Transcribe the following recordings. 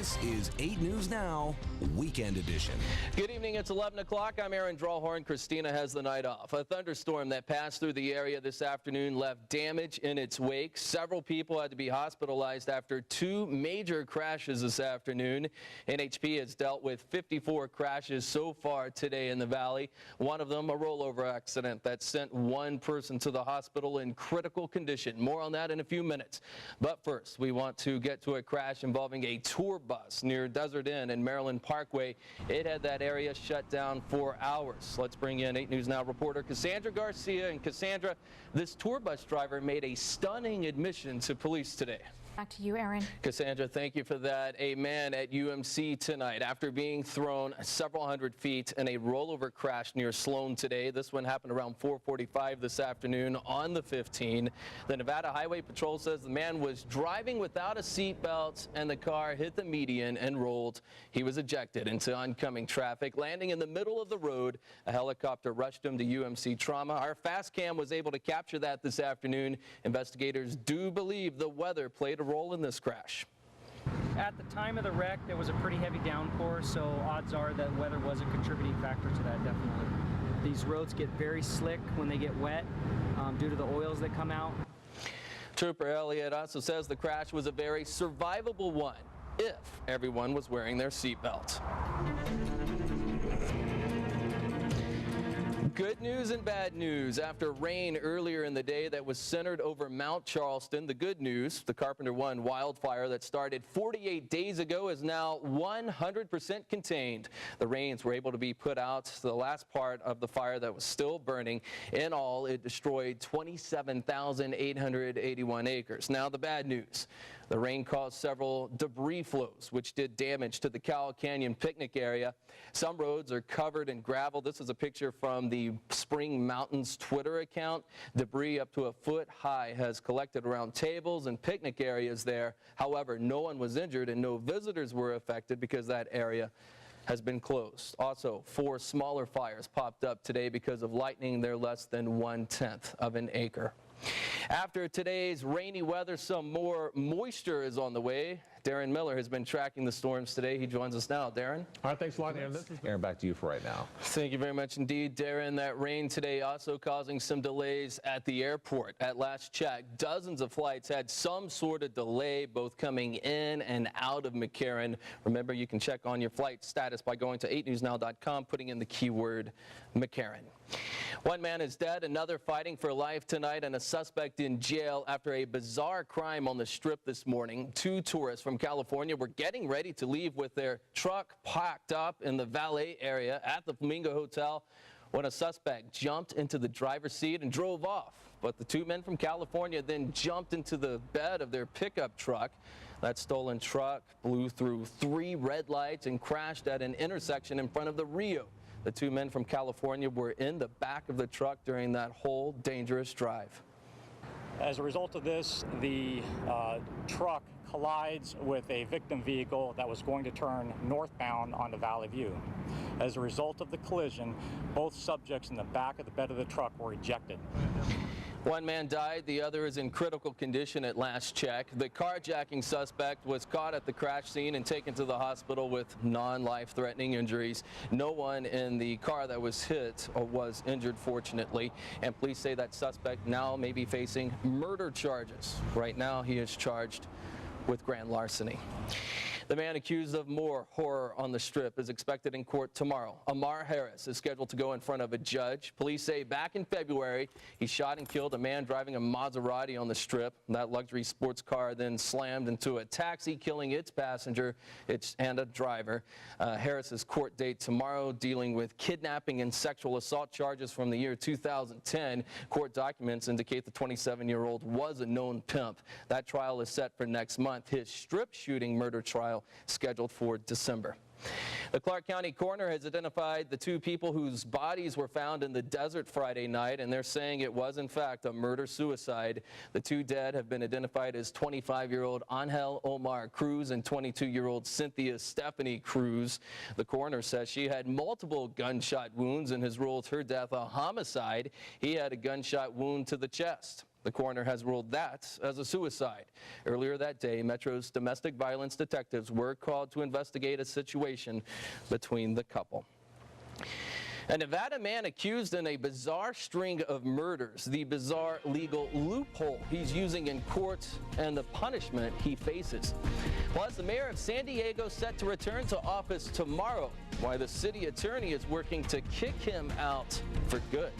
This is 8 News Now, Weekend Edition. Good evening, it's 11 o'clock. I'm Drawhorn. Christina has the night off. A thunderstorm that passed through the area this afternoon left damage in its wake. Several people had to be hospitalized after 2 major crashes this afternoon. NHP has dealt with 54 crashes so far today in the valley. One of them a rollover accident that sent 1 person to the hospital in critical condition. More on that in a few minutes. But first, we want to get to a crash involving a tour bus near Desert Inn and Maryland Parkway. It had that area shut down for hours. Let's bring in 8 News Now reporter Cassandra Garcia. And Cassandra, this tour bus driver made a stunning admission to police today. Back to you, Aaron. Cassandra, thank you for that. A man at UMC tonight after being thrown several hundred feet in a rollover crash near Sloan today. This one happened around 4:45 this afternoon on the 15. The Nevada Highway Patrol says the man was driving without a seatbelt and the car hit the median and rolled. He was ejected into oncoming traffic, landing in the middle of the road. A helicopter rushed him to UMC Trauma. Our fast cam was able to capture that this afternoon. Investigators do believe the weather played a role in this crash. At the time of the wreck, there was a pretty heavy downpour, so odds are that weather was a contributing factor to that, definitely. These roads get very slick when they get wet due to the oils that come out. Trooper Elliott also says the crash was a very survivable one if everyone was wearing their seatbelt. Good news and bad news. After rain earlier in the day that was centered over Mount Charleston, the good news, the Carpenter 1 wildfire that started 48 days ago is now 100% contained. The rains were able to be put out to the last part of the fire that was still burning. In all, it destroyed 27,881 acres. Now the bad news. The rain caused several debris flows, which did damage to the Cow Canyon picnic area. Some roads are covered in gravel. This is a picture from the Spring Mountains Twitter account. Debris up to a foot high has collected around tables and picnic areas there. However, no one was injured and no visitors were affected because that area has been closed. Also, 4 smaller fires popped up today because of lightning. They're less than 1/10 of an acre. After today's rainy weather, some more moisture is on the way. Darren Miller has been tracking the storms today. He joins us now. Darren? All right, thanks a lot, Aaron. Aaron, back to you for right now. Thank you very much indeed, Darren. That rain today also causing some delays at the airport. At last check, dozens of flights had some sort of delay, both coming in and out of McCarran. Remember, you can check on your flight status by going to 8newsnow.com, putting in the keyword McCarran. One man is dead, another fighting for life tonight, and a suspect in jail after a bizarre crime on the Strip this morning. 2 tourists from California were getting ready to leave with their truck parked up in the valet area at the Flamingo Hotel when a suspect jumped into the driver's seat and drove off. But the 2 men from California then jumped into the bed of their pickup truck. That stolen truck blew through 3 red lights and crashed at an intersection in front of the Rio. The 2 men from California were in the back of the truck during that whole dangerous drive. As a result of this, the truck collides with a victim vehicle that was going to turn northbound onto Valley View. As a result of the collision, both subjects in the back of the bed of the truck were ejected. 1 man died, the other is in critical condition at last check. The carjacking suspect was caught at the crash scene and taken to the hospital with non-life-threatening injuries. No one in the car that was hit was injured, fortunately, and police say that suspect now may be facing murder charges. Right now, he is charged with grand larceny. The man accused of more horror on the Strip is expected in court tomorrow. Amar Harris is scheduled to go in front of a judge. Police say back in February, he shot and killed a man driving a Maserati on the Strip. That luxury sports car then slammed into a taxi, killing its passenger and a driver. Harris's court date tomorrow, dealing with kidnapping and sexual assault charges from the year 2010. Court documents indicate the 27-year-old was a known pimp. That trial is set for next month. His Strip shooting murder trial scheduled for December. The Clark County coroner has identified the 2 people whose bodies were found in the desert Friday night, and they're saying it was in fact a murder-suicide. The 2 dead have been identified as 25-year-old Angel Omar Cruz and 22-year-old Cynthia Stephanie Cruz. The coroner says she had multiple gunshot wounds and has ruled her death a homicide. He had a gunshot wound to the chest. The coroner has ruled that as a suicide. Earlier that day, Metro's domestic violence detectives were called to investigate a situation between the couple. A Nevada man accused in a bizarre string of murders, the bizarre legal loophole he's using in court, and the punishment he faces. Plus, the mayor of San Diego set to return to office tomorrow, why the city attorney is working to kick him out for good.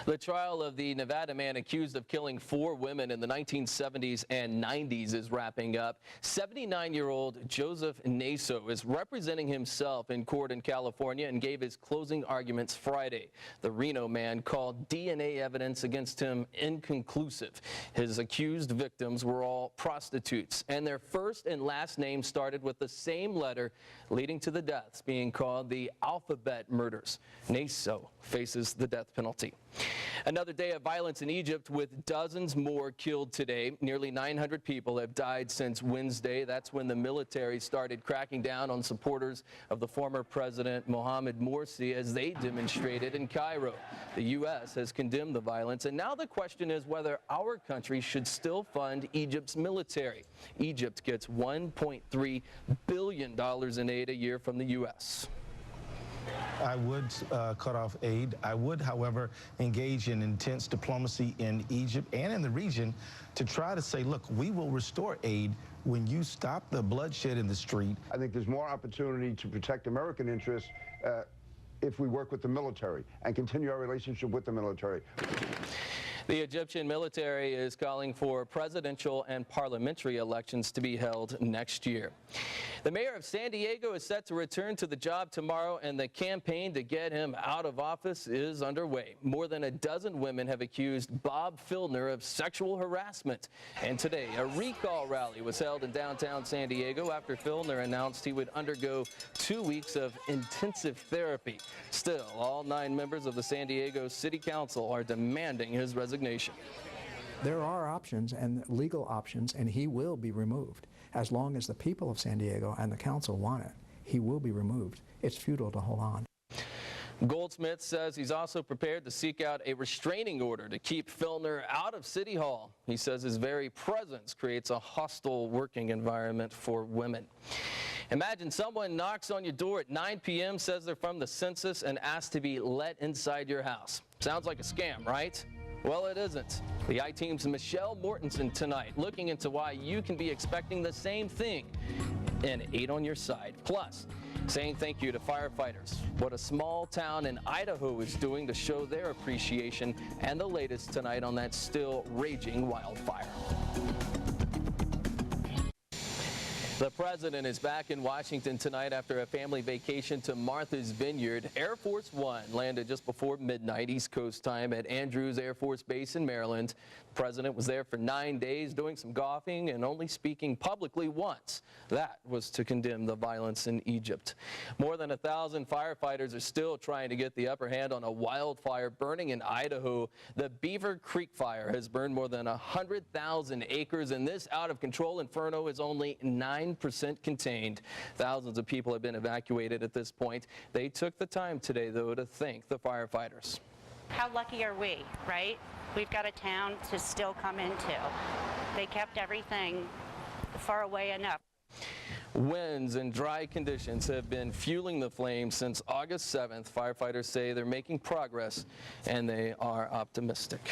The trial of the Nevada man accused of killing 4 women in the 1970s and 90s is wrapping up. 79-year-old Joseph Naso is representing himself in court in California and gave his closing arguments Friday. The Reno man called DNA evidence against him inconclusive. His accused victims were all prostitutes, and their first and last names started with the same letter, leading to the deaths being called the alphabet murders. Naso faces the death penalty. Another day of violence in Egypt with dozens more killed today. Nearly 900 people have died since Wednesday. That's when the military started cracking down on supporters of the former president Mohamed Morsi as they demonstrated in Cairo. The U.S. has condemned the violence, and now the question is whether our country should still fund Egypt's military. Egypt gets $1.3 billion in aid a year from the U.S. I would cut off aid. I would, however, engage in intense diplomacy in Egypt and in the region to try to say, look, we will restore aid when you stop the bloodshed in the street. I think there's more opportunity to protect American interests if we work with the military and continue our relationship with the military. The Egyptian military is calling for presidential and parliamentary elections to be held next year. The mayor of San Diego is set to return to the job tomorrow, and the campaign to get him out of office is underway. More than a dozen women have accused Bob Filner of sexual harassment. And today, a recall rally was held in downtown San Diego after Filner announced he would undergo 2 weeks of intensive therapy. Still, all 9 members of the San Diego City Council are demanding his resignation. There are options and legal options, and he will be removed. As long as the people of San Diego and the council want it, he will be removed. It's futile to hold on. Goldsmith says he's also prepared to seek out a restraining order to keep Filner out of City Hall. He says his very presence creates a hostile working environment for women. Imagine someone knocks on your door at 9 p.m., says they're from the census, and asks to be let inside your house. Sounds like a scam, right? Well, it isn't. The I-Team's Michelle Mortensen tonight looking into why you can be expecting the same thing in 8 on Your Side. Plus, saying thank you to firefighters, what a small town in Idaho is doing to show their appreciation, and the latest tonight on that still raging wildfire. The president is back in Washington tonight after a family vacation to Martha's Vineyard. Air Force One landed just before midnight East Coast time at Andrews Air Force Base in Maryland. The president was there for 9 days doing some golfing and only speaking publicly once. That was to condemn the violence in Egypt. More than 1,000 firefighters are still trying to get the upper hand on a wildfire burning in Idaho. The Beaver Creek fire has burned more than 100,000 acres, and this out-of-control inferno is only 9% contained. Thousands of people have been evacuated at this point. They took the time today, though, to thank the firefighters. How lucky are we, right? We've got a town to still come into. They kept everything far away enough. Winds and dry conditions have been fueling the flames since August 7th. Firefighters say they're making progress, and they are optimistic.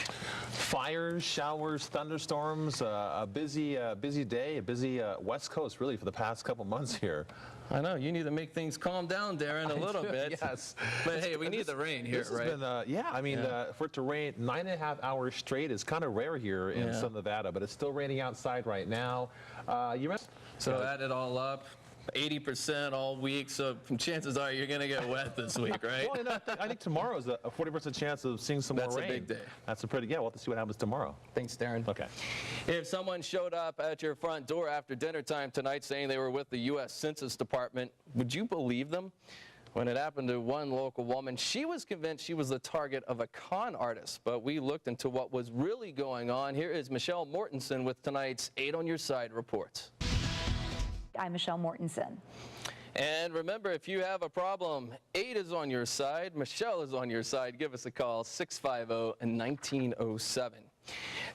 Fires, showers, thunderstorms, a busy day, a busy West Coast really for the past couple months here. I know, you need to make things calm down, Darren, a little bit. Yes. But hey, we need the rain here, right? This has been, yeah, I mean, for it to rain 9.5 hours straight is kind of rare here in Southern Nevada, but it's still raining outside right now. So add it all up, 80% all week, so chances are you're going to get wet this week, right? Well, I think tomorrow is a 40% chance of seeing some more rain. That's a big day. That's a pretty, we'll have to see what happens tomorrow. Thanks, Darren. Okay. If someone showed up at your front door after dinner time tonight saying they were with the U.S. Census Department, would you believe them? When it happened to one local woman, she was convinced she was the target of a con artist, but we looked into what was really going on. Here is Michelle Mortensen with tonight's 8 on Your Side report. I'm Michelle Mortensen. And remember, if you have a problem, 8 is on your side. Michelle is on your side. Give us a call, 650-1907.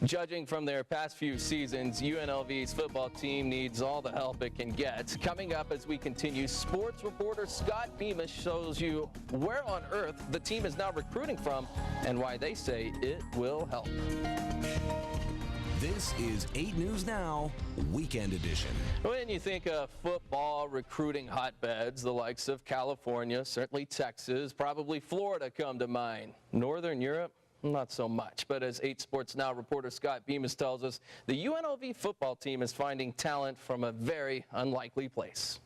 Judging from their past few seasons, UNLV's football team needs all the help it can get. Coming up as we continue, sports reporter Scott Bemis shows you where on earth the team is now recruiting from and why they say it will help. This is 8 News Now, Weekend Edition. When you think of football recruiting hotbeds, the likes of California, certainly Texas, probably Florida come to mind. Northern Europe? Not so much, but as 8 Sports Now reporter Scott Bemis tells us, the UNLV football team is finding talent from a very unlikely place.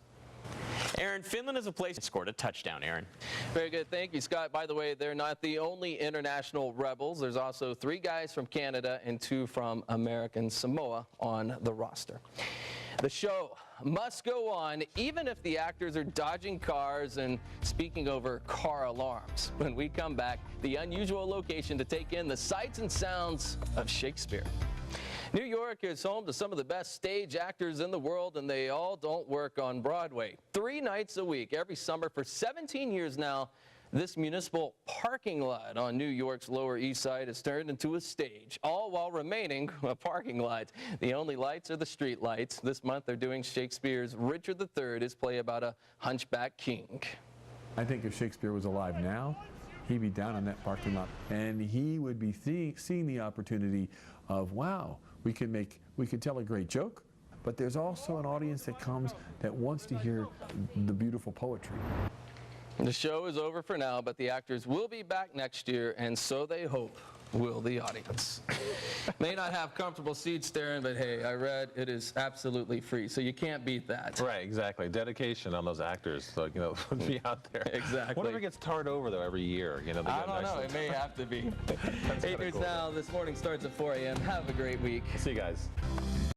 Aaron, Finland is a place that scored a touchdown, Aaron. Very good. Thank you, Scott. By the way, they're not the only international rebels. There's also 3 guys from Canada and 2 from American Samoa on the roster. The show must go on, even if the actors are dodging cars and speaking over car alarms. When we come back, the unusual location to take in the sights and sounds of Shakespeare. New York is home to some of the best stage actors in the world, and they all don't work on Broadway. 3 nights a week, every summer for 17 years now, this municipal parking lot on New York's Lower East Side is turned into a stage, all while remaining a parking lot. The only lights are the street lights. This month they're doing Shakespeare's Richard III, his play about a hunchback king. I think if Shakespeare was alive now, he'd be down on that parking lot, and he would be seeing the opportunity of, wow, we can tell a great joke, but there's also an audience that comes that wants to hear the beautiful poetry. The show is over for now, but the actors will be back next year, and so they hope will the audience. May not have comfortable seats, Darren, but hey, I read it is absolutely free, so you can't beat that. Right, exactly. Dedication on those actors, so, you know, be out there. Exactly. Whatever gets tarred over, though, every year, you know. I don't know. It may have to be. 8 News Now this morning starts at 4 a.m. Have a great week. See you guys.